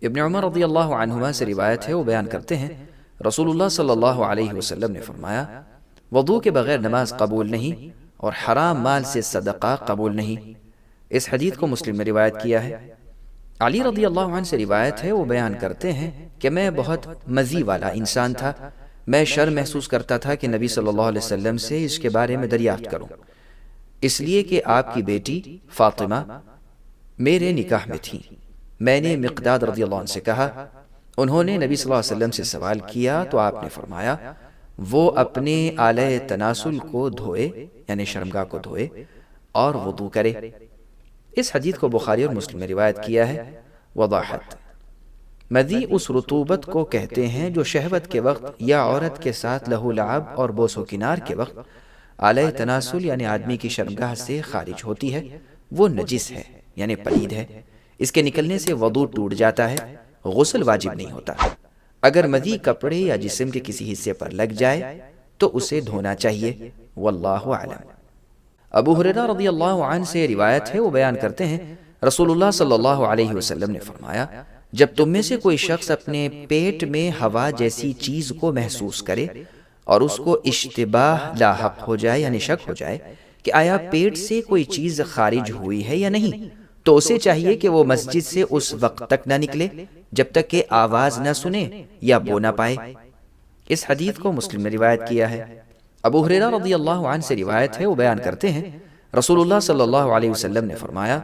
ابن عمر رضی اللہ عنہما سے روایت ہے، وہ بیان کرتے ہیں رسول اللہ صلی اللہ علیہ وسلم نے فرمایا وضو کے بغیر نماز قبول نہیں اور حرام مال سے صدقہ قبول نہیں۔ اس حدیث کو مسلم نے روایت کیا ہے۔ علی رضی اللہ عنہ سے روایت ہے، وہ بیان کرتے ہیں کہ میں بہت مزی والا انسان تھا، میں شرم محسوس کرتا تھا کہ نبی صلی اللہ علیہ وسلم سے اس کے بارے میں دریافت کروں، اس لیے کہ آپ کی بیٹی فاطمہ میرے نکاح میں تھیں۔ میں نے مقداد رضی اللہ عنہ سے کہا، انہوں نے نبی صلی اللہ علیہ وسلم سے سوال کیا تو آپ نے فرمایا وہ اپنے آلہ تناسل کو دھوئے، یعنی شرمگاہ کو دھوئے اور وضو کرے۔ اس حدیث کو بخاری اور مسلم نے روایت کیا ہے۔ وضاحت: مذی اس رطوبت کو کہتے ہیں جو شہوت کے وقت یا عورت کے ساتھ لہو لعب اور بوس و کنار کے وقت آلہ تناسل یعنی آدمی کی شرمگاہ سے خارج ہوتی ہے، وہ نجس ہے یعنی پلید ہے، اس کے نکلنے سے وضو ٹوٹ جاتا ہے، غسل واجب نہیں ہوتا۔ اگر مذی کپڑے یا جسم کے کسی حصے پر لگ جائے تو اسے دھونا چاہیے، واللہ اعلم۔ ابو ہریرہ رضی اللہ عنہ سے روایت ہے، وہ بیان کرتے ہیں رسول اللہ صلی اللہ علیہ وسلم نے فرمایا جب تم میں سے کوئی شخص اپنے پیٹ میں ہوا جیسی چیز کو محسوس کرے اور اس کو اشتباہ لاحق ہو جائے یعنی شک ہو جائے کہ آیا پیٹ سے کوئی چیز خارج ہوئی ہے یا نہیں، تو اسے چاہیے کہ وہ مسجد سے اس وقت تک نہ نکلے جب تک کہ آواز نہ سنے یا بو نہ پائے۔ اس حدیث کو مسلم نے روایت کیا ہے۔ ابو ہریرہ رضی اللہ عنہ سے روایت ہے، وہ بیان کرتے ہیں رسول اللہ صلی اللہ علیہ وسلم نے فرمایا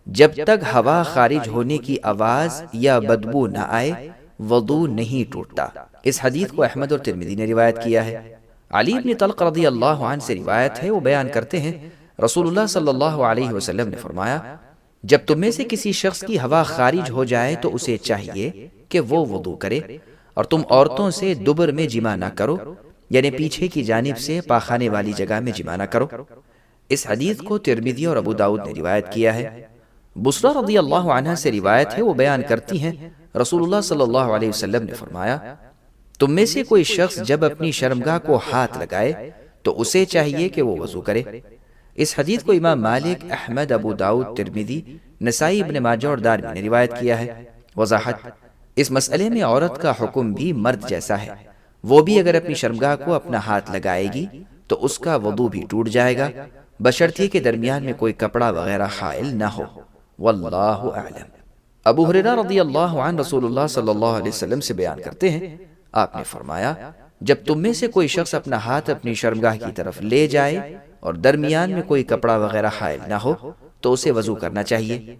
جب تک ہوا خارج ہونے کی آواز یا بدبو نہ آئے وضو نہیں ٹوٹتا۔ اس حدیث کو احمد اور ترمذی نے روایت کیا ہے۔ علی بن طلق رضی اللہ عنہ سے روایت ہے، وہ بیان کرتے ہیں رسول اللہ صلی اللہ علیہ وسلم نے فرمایا جب تم میں سے کسی شخص کی ہوا خارج ہو جائے تو اسے چاہیے کہ وہ وضو کرے، اور تم عورتوں سے دبر میں جمع نہ کرو یعنی پیچھے کی جانب سے پاخانے والی جگہ میں جمع نہ کرو۔ اس حدیث کو ترمذی اور ابو داؤد نے روایت کیا ہے۔ بصرہ رضی اللہ عنہ سے روایت ہے، وہ بیان کرتی ہیں رسول اللہ صلی اللہ علیہ وسلم نے فرمایا تم میں سے کوئی شخص جب اپنی شرمگاہ کو ہاتھ لگائے تو اسے چاہیے کہ وہ وضو کرے۔ اس حدیث کو امام مالک، احمد، ابو داؤد، ترمذی، نسائی، ابن ماجہ اور دارمی نے روایت کیا ہے۔ وضاحت: اس مسئلے میں عورت کا حکم بھی مرد جیسا ہے، وہ بھی اگر اپنی شرمگاہ کو اپنا ہاتھ لگائے گی تو اس کا وضو بھی ٹوٹ جائے گا، بشرطیکہ کہ درمیان میں کوئی کپڑا وغیرہ حائل نہ ہو، واللہ اعلم۔ ابو ہریرہ رضی اللہ عنہ رسول اللہ صلی اللہ علیہ وسلم سے بیان کرتے ہیں آپ نے فرمایا جب تم میں سے کوئی شخص اپنا ہاتھ اپنی شرمگاہ کی طرف لے جائے اور درمیان میں کوئی کپڑا وغیرہ حائل نہ ہو تو اسے وضو کرنا چاہیے۔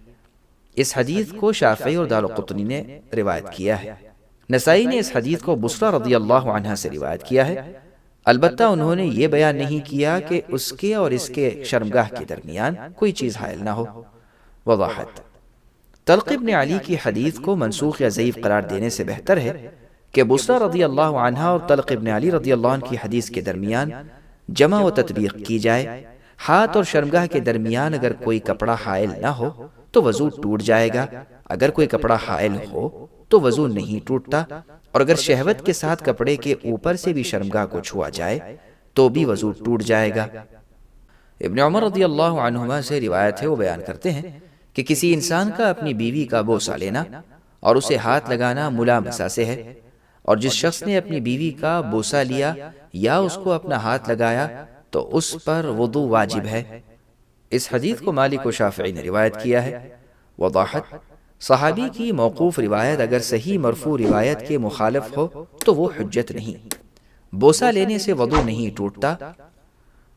اس حدیث کو شافعی اور دارقطنی نے روایت کیا ہے۔ نسائی نے اس حدیث کو بصرہ رضی اللہ عنہ سے روایت کیا ہے، البتہ انہوں نے یہ بیان نہیں کیا کہ اس کے اور اس کے شرمگاہ کے درمیان کوئی چیز حائل نہ ہو۔ وضاحت: طلق ابن علی کی حدیث کو منسوخ یا ضعیف قرار دینے سے بہتر ہے کہ بصرہ رضی اللہ عنہ اور طلق ابن علی رضی اللہ عنہ کی حدیث کے درمیان جمع و تطبیق کی جائے۔ ہاتھ اور شرمگاہ کے درمیان اگر کوئی کپڑا حائل نہ ہو تو وضو ٹوٹ جائے گا، اگر کوئی کپڑا حائل ہو تو وضو نہیں ٹوٹتا، اور اگر شہوت کے ساتھ کپڑے کے اوپر سے بھی شرمگاہ کو چھوا جائے تو بھی وضو ٹوٹ جائے گا۔ ابن عمر رضی اللہ عنہما سے روایت ہے، وہ بیان کرتے ہیں کہ کسی انسان کا اپنی بیوی کا بوسہ لینا اور اسے ہاتھ لگانا ملامسہ سے ہے، اور جس شخص نے اپنی بیوی کا بوسہ لیا یا اس کو اپنا ہاتھ لگایا تو اس پر وضو واجب ہے۔ اس حدیث کو مالک و شافعی نے روایت کیا ہے۔ وضاحت: صحابی کی موقوف روایت اگر صحیح مرفوع روایت کے مخالف ہو تو وہ حجت نہیں۔ بوسہ لینے سے وضو نہیں ٹوٹتا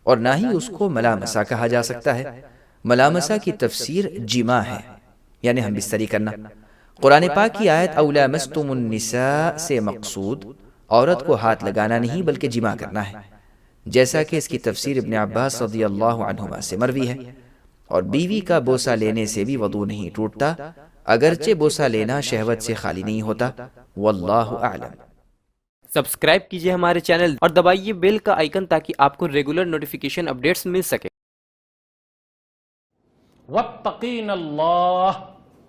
اور نہ ہی اس کو ملامسہ کہا جا سکتا ہے۔ ملامسہ کی تفسیر جماع ہے، یعنی ہم بستری کرنا۔ قرآن پاک کی آیت او لامستم النساء سے مقصود عورت کو ہاتھ لگانا نہیں بلکہ جماع کرنا ہے، جیسا کہ اس کی تفسیر ابن عباس رضی اللہ عنہما سے مروی ہے۔ اور بیوی کا بوسہ لینے سے بھی وضو نہیں ٹوٹتا، اگرچہ بوسہ لینا شہوت سے خالی نہیں ہوتا، واللہ اعلم۔ سبسکرائب کیجئے ہمارے چینل اور دبائیے بیل کا آئیکن تاکہ آپ کو ریگولر نوٹیفیکیشن اپڈیٹس مل سکے۔ واتقین اللہ